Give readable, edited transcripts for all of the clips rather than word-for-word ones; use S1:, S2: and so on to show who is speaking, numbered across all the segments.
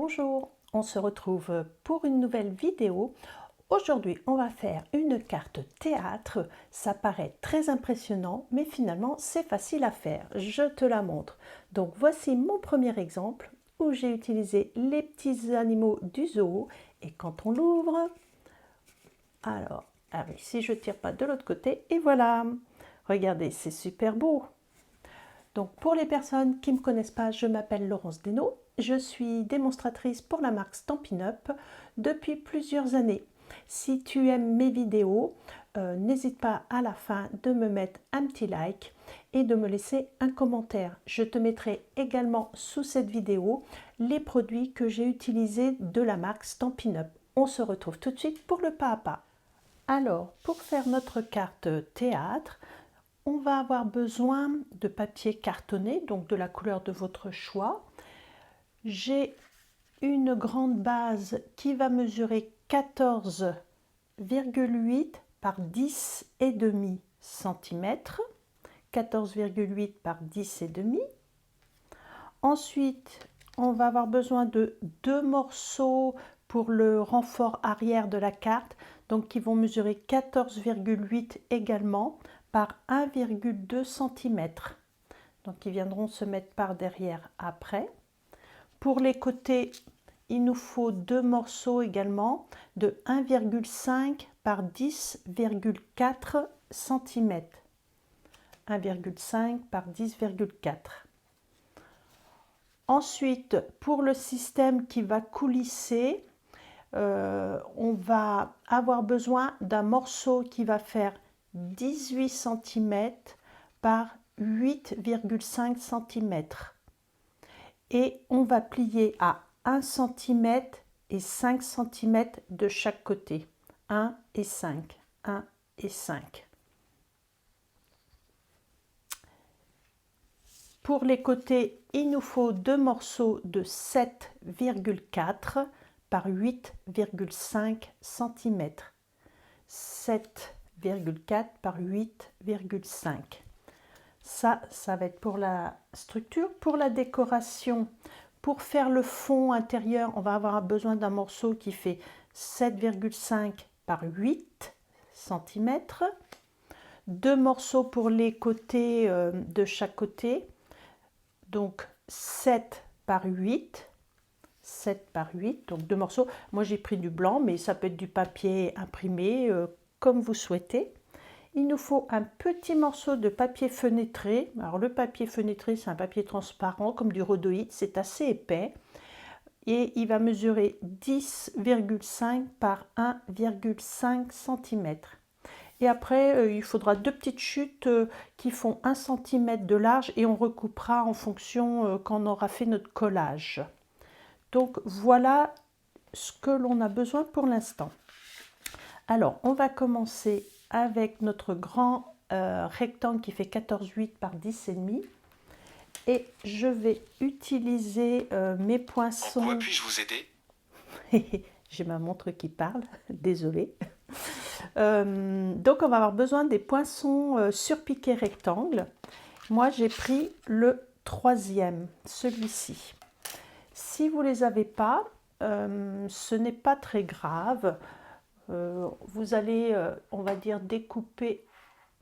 S1: Bonjour, on se retrouve pour une nouvelle vidéo. Aujourd'hui, on va faire une carte théâtre. Ça paraît très impressionnant, mais finalement, c'est facile à faire. Je te la montre. Donc, voici mon premier exemple où j'ai utilisé les petits animaux du zoo. Et quand on l'ouvre, alors, ah oui, si je ne tire pas de l'autre côté, et voilà. Regardez, c'est super beau. Donc pour les personnes qui ne me connaissent pas, je m'appelle Laurence Desnaux, je suis démonstratrice pour la marque Stampin' Up depuis plusieurs années. Si tu aimes mes vidéos, n'hésite pas à la fin de me mettre un petit like et de me laisser un commentaire. Je te mettrai également sous cette vidéo les produits que j'ai utilisés de la marque Stampin' Up. On se retrouve tout de suite pour le pas à pas. Alors, pour faire notre carte théâtre, on va avoir besoin de papier cartonné, donc de la couleur de votre choix. J'ai une grande base qui va mesurer 14,8 par 10,5 cm. 14,8 par 10,5. Ensuite, on va avoir besoin de 2 morceaux pour le renfort arrière de la carte, donc qui vont mesurer 14,8 également par 1,2 cm. Donc ils viendront se mettre par derrière après. Pour les côtés, il nous faut 2 morceaux également de 1,5 par 10,4 cm. 1,5 par 10,4. Ensuite, pour le système qui va coulisser, on va avoir besoin d'un morceau qui va faire 18 cm par 8,5 cm. Et on va plier à 1 cm et 5 cm de chaque côté. 1 et 5. 1 et 5. Pour les côtés, il nous faut 2 morceaux de 7,4 par 8,5 cm. 7,4 par 8,5. Ça va être pour la structure. Pour la décoration, pour faire le fond intérieur, on va avoir besoin d'un morceau qui fait 7,5 par 8 cm. 2 morceaux pour les côtés de chaque côté. Donc 7 par 8. 7 par 8, donc 2 morceaux. Moi j'ai pris du blanc, mais ça peut être du papier imprimé, comme vous souhaitez. Il nous faut un petit morceau de papier fenêtré. Alors le papier fenêtré, c'est un papier transparent, comme du rhodoïde, c'est assez épais. Et il va mesurer 10,5 par 1,5 cm. Et après, il faudra 2 petites chutes qui font 1 cm de large et on recoupera en fonction quand on aura fait notre collage. Donc voilà ce que l'on a besoin pour l'instant. Alors on va commencer avec notre grand rectangle qui fait 14,8 par 10,5 et je vais utiliser mes poinçons.
S2: En quoi puis-je vous aider?
S1: J'ai ma montre qui parle, désolée. Donc on va avoir besoin des poinçons surpiqués rectangles. Moi j'ai pris le 3e, celui-ci. Si vous ne les avez pas, ce n'est pas très grave. Vous allez, on va dire, découper.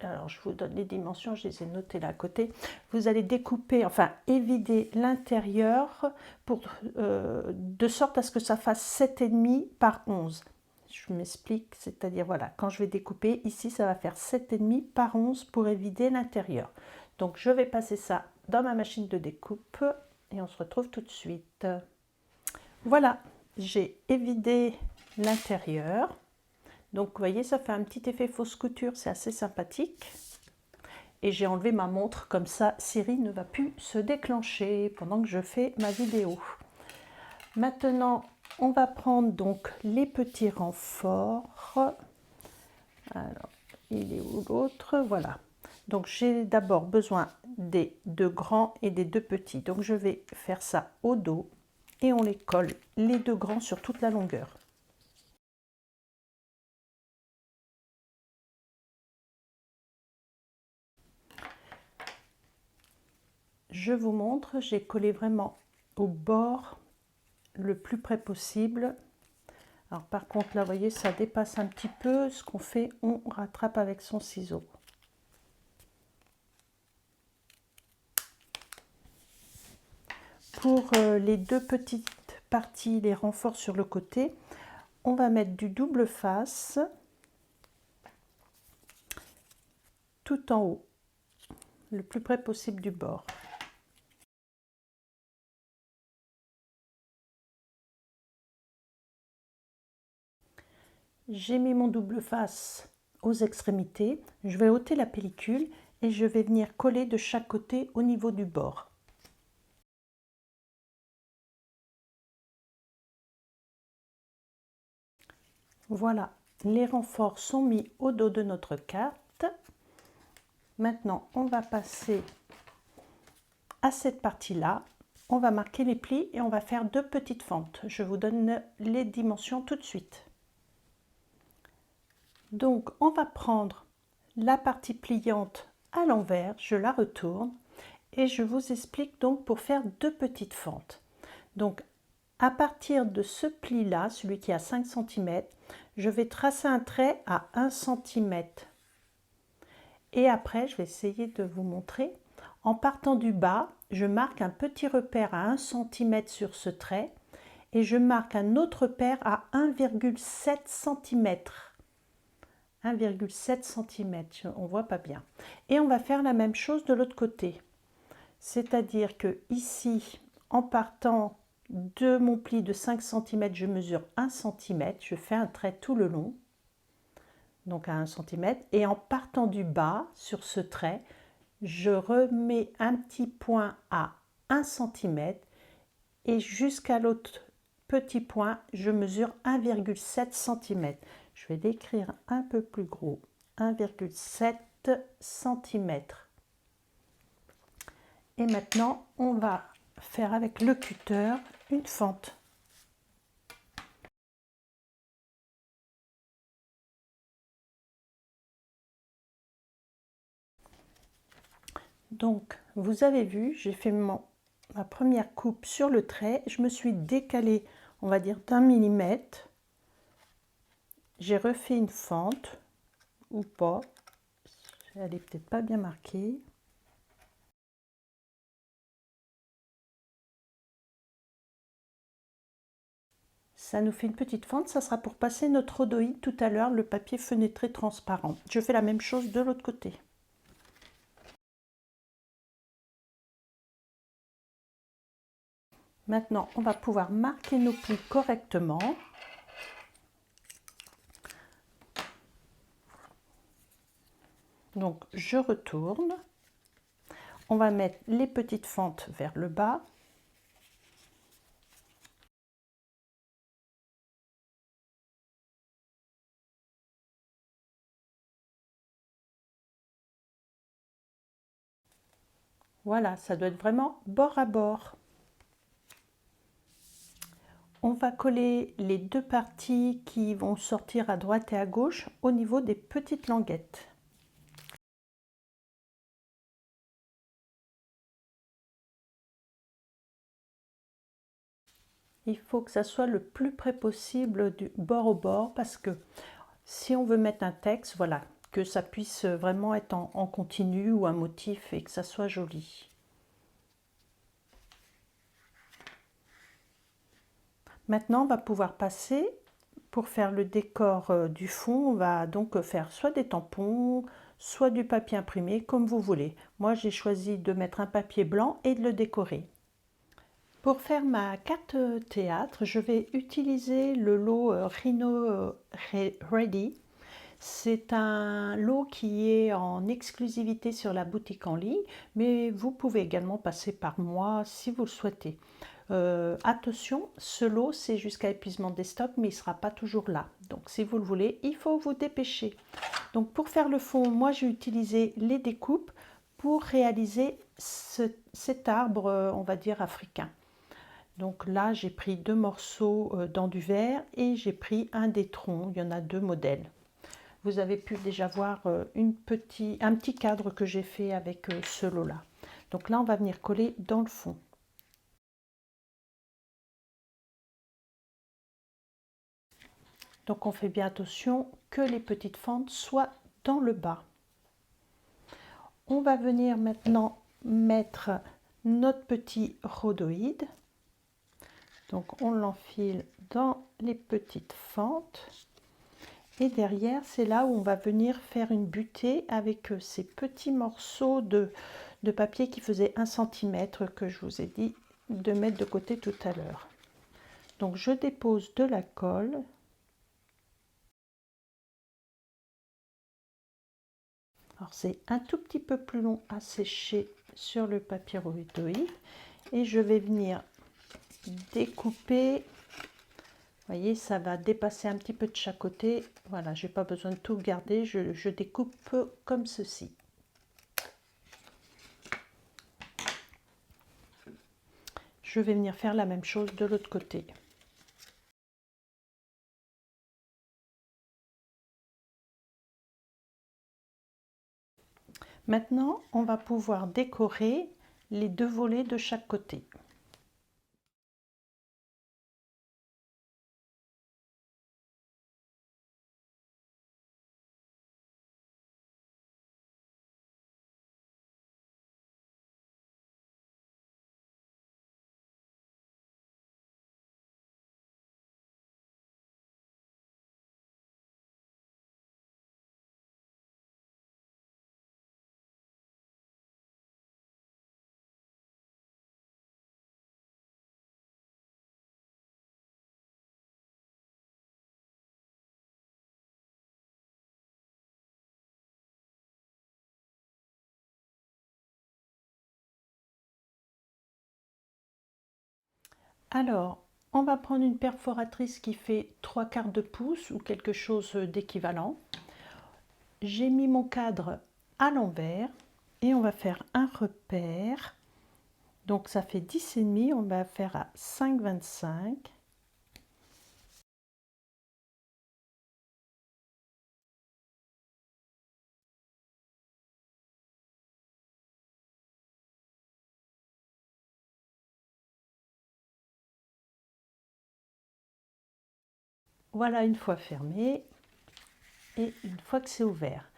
S1: Alors, je vous donne les dimensions, je les ai notées là à côté. Vous allez découper, enfin, évider l'intérieur de sorte à ce que ça fasse 7,5 par 11. Je m'explique, c'est-à-dire, voilà, quand je vais découper, ici, ça va faire 7,5 par 11 pour évider l'intérieur. Donc, je vais passer ça dans ma machine de découpe et on se retrouve tout de suite. Voilà, j'ai évidé l'intérieur. Donc, vous voyez, ça fait un petit effet fausse couture, c'est assez sympathique. Et j'ai enlevé ma montre, comme ça, Siri ne va plus se déclencher pendant que je fais ma vidéo. Maintenant, on va prendre donc les petits renforts. Alors, il est où l'autre? Voilà. Donc, j'ai d'abord besoin des 2 grands et des 2 petits. Donc, je vais faire ça au dos et on les colle, les 2 grands, sur toute la longueur. Je vous montre, j'ai collé vraiment au bord le plus près possible. Alors par contre là, vous voyez, ça dépasse un petit peu. Ce qu'on fait, on rattrape avec son ciseau. Pour les deux petites parties, les renforts sur le côté, on va mettre du double face tout en haut, le plus près possible du bord. J'ai mis mon double face aux extrémités. Je vais ôter la pellicule et je vais venir coller de chaque côté au niveau du bord. Voilà, les renforts sont mis au dos de notre carte. Maintenant, on va passer à cette partie-là. On va marquer les plis et on va faire deux petites fentes. Je vous donne les dimensions tout de suite. Donc, on va prendre la partie pliante à l'envers, je la retourne et je vous explique donc pour faire deux petites fentes. Donc, à partir de ce pli-là, celui qui a 5 cm, je vais tracer un trait à 1 cm. Et après, je vais essayer de vous montrer. En partant du bas, je marque un petit repère à 1 cm sur ce trait et je marque un autre repère à 1,7 cm. 1,7 cm, on voit pas bien. Et on va faire la même chose de l'autre côté. C'est-à-dire que ici, en partant de mon pli de 5 cm, je mesure 1 cm, je fais un trait tout le long, donc à 1 cm, et en partant du bas sur ce trait, je remets un petit point à 1 cm et jusqu'à l'autre petit point, je mesure 1,7 cm. Je vais l'écrire un peu plus gros, 1,7 cm. Et maintenant, on va faire avec le cutter une fente. Donc, vous avez vu, j'ai fait ma première coupe sur le trait. Je me suis décalée, on va dire, d'1 millimètre. J'ai refait une fente, ou pas. Elle est peut-être pas bien marquée. Ça nous fait une petite fente, ça sera pour passer notre rhodoïde tout à l'heure, le papier fenêtré transparent. Je fais la même chose de l'autre côté. Maintenant, on va pouvoir marquer nos plis correctement. Donc, je retourne. On va mettre les petites fentes vers le bas. Voilà, ça doit être vraiment bord à bord. On va coller les deux parties qui vont sortir à droite et à gauche au niveau des petites languettes. Il faut que ça soit le plus près possible du bord au bord parce que si on veut mettre un texte, voilà, que ça puisse vraiment être en continu ou un motif et que ça soit joli. Maintenant, on va pouvoir passer, pour faire le décor du fond, on va donc faire soit des tampons, soit du papier imprimé, comme vous voulez. Moi, j'ai choisi de mettre un papier blanc et de le décorer. Pour faire ma carte théâtre, je vais utiliser le lot Rhino Ready. C'est un lot qui est en exclusivité sur la boutique en ligne, mais vous pouvez également passer par moi si vous le souhaitez. Attention, ce lot c'est jusqu'à épuisement des stocks, mais il ne sera pas toujours là. Donc si vous le voulez, il faut vous dépêcher. Donc pour faire le fond, moi j'ai utilisé les découpes pour réaliser cet arbre, on va dire africain. Donc là, j'ai pris deux morceaux dans du verre et j'ai pris un des troncs. Il y en a deux modèles. Vous avez pu déjà voir un petit cadre que j'ai fait avec ce lot-là. Donc là, on va venir coller dans le fond. Donc on fait bien attention que les petites fentes soient dans le bas. On va venir maintenant mettre notre petit rhodoïde. Donc on l'enfile dans les petites fentes. Et derrière, c'est là où on va venir faire une butée avec ces petits morceaux de papier qui faisaient 1 cm que je vous ai dit de mettre de côté tout à l'heure. Donc je dépose de la colle. Alors c'est un tout petit peu plus long à sécher sur le papier rhodoïde et je vais venir découper. Vous voyez, ça va dépasser un petit peu de chaque côté. Voilà, j'ai pas besoin de tout garder, je découpe comme ceci. Je vais venir faire la même chose de l'autre côté. Maintenant, on va pouvoir décorer les 2 volets de chaque côté. Alors, on va prendre une perforatrice qui fait 3/4 de pouce ou quelque chose d'équivalent. J'ai mis mon cadre à l'envers et on va faire un repère. Donc ça fait 10,5, on va faire à 5,25. Voilà, une fois fermé et une fois que c'est ouvert.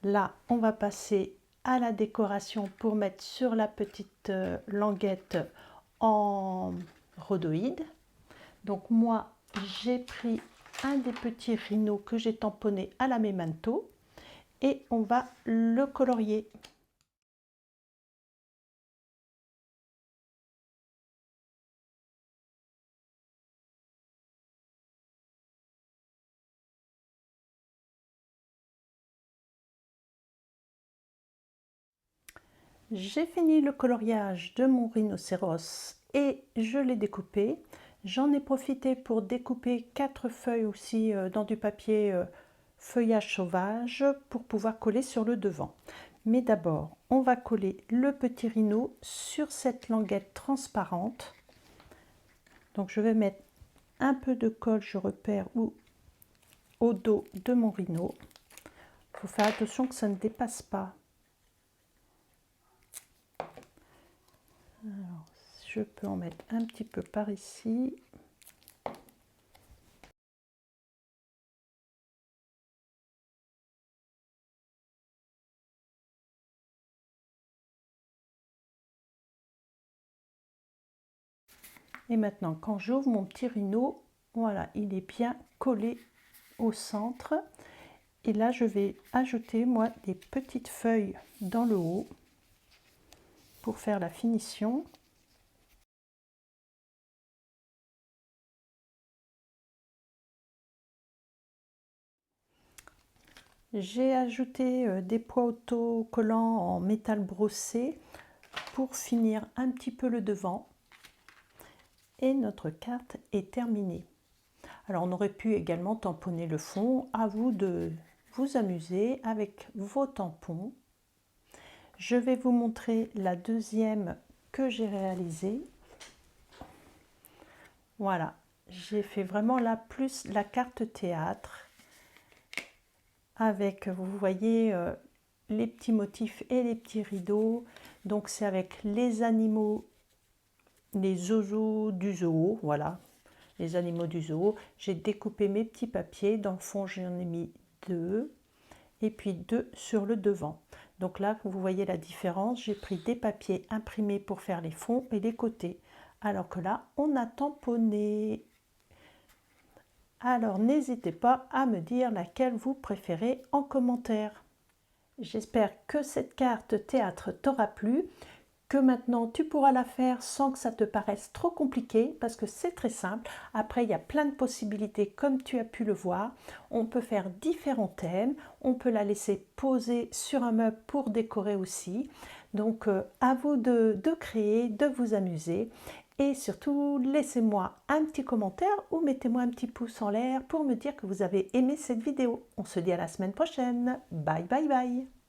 S1: Là, on va passer à la décoration pour mettre sur la petite languette en rhodoïde. Donc moi, j'ai pris un des petits rhinos que j'ai tamponné à la Memento et on va le colorier. J'ai fini le coloriage de mon rhinocéros et je l'ai découpé. J'en ai profité pour découper 4 feuilles aussi dans du papier feuillage sauvage pour pouvoir coller sur le devant. Mais d'abord, on va coller le petit rhino sur cette languette transparente. Donc je vais mettre un peu de colle, je repère où, au dos de mon rhino. Il faut faire attention que ça ne dépasse pas. Alors, je peux en mettre un petit peu par ici. Et maintenant, quand j'ouvre mon petit rhino, voilà, il est bien collé au centre. Et là, je vais ajouter, moi, des petites feuilles dans le haut pour faire la finition. J'ai ajouté des pois autocollants en métal brossé pour finir un petit peu le devant. Et notre carte est terminée. Alors on aurait pu également tamponner le fond, à vous de vous amuser avec vos tampons. Je vais vous montrer la deuxième que j'ai réalisée. Voilà, j'ai fait vraiment là plus la carte théâtre avec, vous voyez, les petits motifs et les petits rideaux. Donc c'est avec les animaux, les zozos du zoo, voilà. les animaux du zoo. J'ai découpé mes petits papiers. Dans le fond, j'en ai mis 2 et puis 2 sur le devant. Donc là, vous voyez la différence. J'ai pris des papiers imprimés pour faire les fonds et les côtés. Alors que là, on a tamponné. Alors n'hésitez pas à me dire laquelle vous préférez en commentaire. J'espère que cette carte théâtre t'aura plu, que maintenant tu pourras la faire sans que ça te paraisse trop compliqué, parce que c'est très simple. Après, il y a plein de possibilités comme tu as pu le voir. On peut faire différents thèmes, on peut la laisser poser sur un meuble pour décorer aussi. Donc à vous de créer, de vous amuser. Et surtout, laissez-moi un petit commentaire ou mettez-moi un petit pouce en l'air pour me dire que vous avez aimé cette vidéo. On se dit à la semaine prochaine. Bye bye bye.